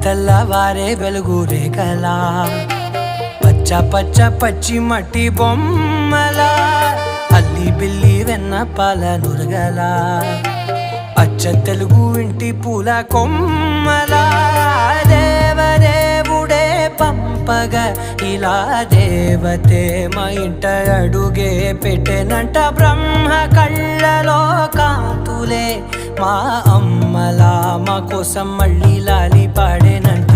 తెల్లవారే వెలుగు రేఖలా పచ్చ పచ్చ పచ్చి మట్టి బొమ్మలా అల్లి బిల్లి వెన్న పాల నురగలా అచ్చ తెలుగు ఇంటి పూల కొమ్మలా దేవదేవుడే పంపగా ఇలా దేవతే మా ఇంట అడుగే పెట్టెనంట బ్రహ్మ కళ్ళలో కాంతులే మా అమ్మలా మా కోసం మళ్ళీ లాలి పాడేనంట.